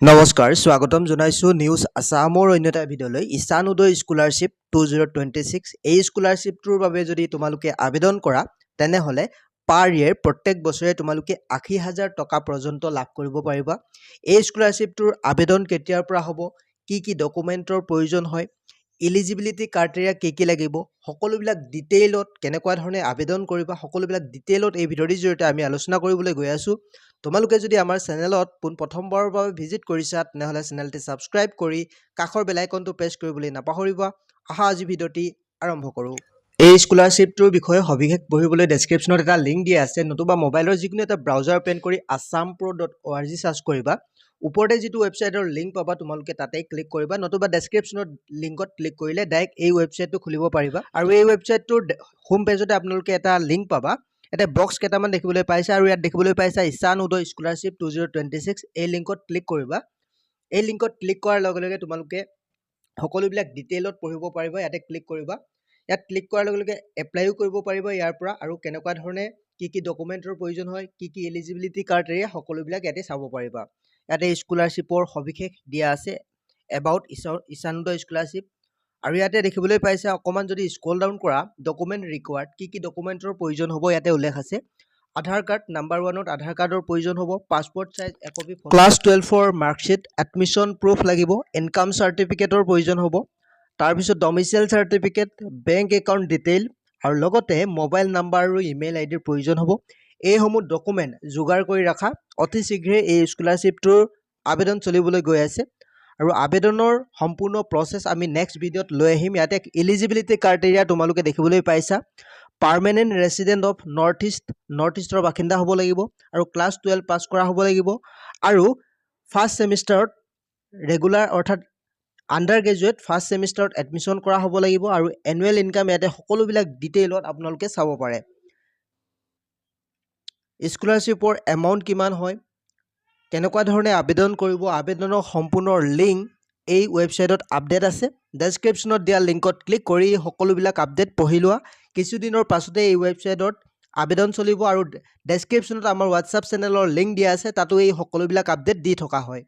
নমস্কাৰ স্বাগতম জনাইছো নিউজ আসামৰ অন্যটা ভিডিঅলৈ ইছান উদয় স্কলাৰশ্বিপ 2026 এই স্কলাৰশ্বিপটোৰ বাবে যদি তোমালোকে আবেদন কৰা তেনেহলে পাৰ ইয়াৰ প্ৰত্যেক বছৰে তোমালোকে ৮০,০০০ টকা পৰ্যন্ত লাভ কৰিব পাৰিবা এই স্কলাৰশ্বিপটোৰ আবেদন কেতিয়াৰ পৰা হ'ব কি ডকুমেন্টৰ প্ৰয়োজন হয় এলিজিবিলিটি ক্ৰাইটেৰিয়া কি লাগিব সকলোবিলাক ডিটেইলত কেনেকুৱা ধৰণে আবেদন কৰিবা সকলোবিলাক ডিটেইলত এই ভিডিঅ'ৰ জৰিয়তে আমি আলোচনা কৰিবলৈ গৈ আছো তোমালোকে যদি আমাৰ চেনেলত প্ৰথমবাৰৰ বাবে ভিজিট কৰিছা তেনেহলে চেনেলটি সাবস্ক্ৰাইব কৰি কাষৰ বেল আইকনটো প্ৰেছ কৰিবলৈ নাপাহৰিবা আহা আজি ভিডিঅ'টি আৰম্ভ কৰো এই স্কলাৰশ্বিপটোৰ বিষয়ে সবিশেষ পঢ়িবলৈ ডেসক্ৰিপচনত এটা লিংক দিয়া আছে নতুবা মোবাইলৰ যিকোনো এটা ব্ৰাউজাৰ ওপেন কৰি assampro.org সাৰ্চ কৰিবা ওপৰতে যেটো ওয়েবসাইটৰ লিংক পাবা তোমালোকে তাতে ক্লিক কৰিবা নতুবা ডেসক্ৰিপচনত লিংকত ক্লিক কৰিলে ডাইৰেক্ট এই ওয়েবসাইটটো খুলিব পাৰিবা আৰু এই ওয়েবসাইটটোৰ হোম পেজতে আপোনালোকে এটা লিংক পাবা এটা বক্স কেটামান দেখিবলৈ পাইছা আৰু ইয়াত দেখিবলৈ পাইছা ইছান উদয় স্কলাৰশ্বিপ 2026 এই লিংকত ক্লিক কৰিবা এই লিংকত ক্লিক কৰাৰ লগে লগে তোমালোকে সকলোবিলাক ডিটেইলত পঢ়িব পাৰিবা ইয়াতে ক্লিক কৰিবা ইয়াত ক্লিক কৰাৰ লগে লগে এপ্লাইও কৰিব পাৰিবা ইয়াৰ পৰা আৰু কেনেকুৱা ধৰণে কি ডকুমেন্টৰ প্ৰয়োজন হয় কি এলিজিবিলিটি ক্ৰাইটেৰিয়া সকলোবিলাক ইয়াতে চাব পাৰিবা ইয়াতে স্কলাৰশ্বিপৰ সবিশেষ দিয়া আছে এবাউট ইছান উদয় স্কলাৰশ্বিপ আৰু ইয়াতে দেখিবলৈ পাইছা অকমান যদি স্ক্ৰল ডাউন কৰা ডকুমেন্ট ৰিকোয়াৰ্ড কি ডকুমেন্টৰ প্ৰয়োজন হ'ব ইয়াতে উল্লেখ আছে আধাৰ কাৰ্ড নাম্বাৰ 1ত আধাৰ কাৰ্ডৰ প্ৰয়োজন হ'ব পাসপোৰ্ট সাইজ একপি ক্লাস 12 ৰ মাৰ্কশিট এডমিশন প্ৰুফ লাগিব ইনকাম সাৰ্টিফিকেটৰ প্ৰয়োজন হ'ব তাৰ পিছত domicile certificate bank account detail আৰু লগতে মোবাইল নাম্বাৰ আৰু ইমেইল আইডিৰ প্ৰয়োজন হ'ব এই সমূহ ডকুমেন্ট যোগাৰ কৰি ৰাখা অতি শীঘ্ৰে এই স্কলাৰশ্বিপটোৰ আবেদন চলিবলৈ গৈ আছে আৰু আবেদনৰ সম্পূৰ্ণ প্ৰসেস আমি নেক্সট ভিডিঅত লৈ আহিম ইয়াতে এলিজিবিলিটি ক্ৰাইটেৰিয়া তোমালোকে দেখিবলৈ পাইছা পাৰ্মানেন্ট ৰেসিডেন্ট অফ নৰ্থ ইষ্টৰ বাসিন্দা হ'ব লাগিব আৰু ক্লাস 12 পাস কৰা হ'ব লাগিব আৰু ফাৰ্স্ট সেমিস্টাৰত ৰেগুলাৰ অৰ্থাৎ আন্ডাৰ গ্ৰেজুৱেট ফাৰ্স্ট সেমিস্টাৰত এডমিশন কৰা হ'ব লাগিব আৰু এনুৱেল ইনকাম ইয়াতে সকলোবিলাক ডিটেইলত আপোনালোকে চাব পাৰে স্কলাৰশ্বিপৰ এমাউন্ট কিমান হয় কেনেকুৱা ধৰণে আবেদন কৰিব আবেদনৰ সম্পূৰ্ণ লিংক এই ওয়েবসাইটত আপডেট আছে ডেসক্ৰিপচনত দিয়া লিংকত ক্লিক কৰি সকলোবিলাক আপডেট পঢ়ি লোৱা কিছুদিনৰ পাছতে এই ওয়েবসাইটত আবেদন চলিব আৰু ডেসক্ৰিপচনত আমাৰ WhatsApp চেনেলৰ লিংক দিয়া আছে তাতো এই সকলোবিলাক আপডেট দি থকা হয়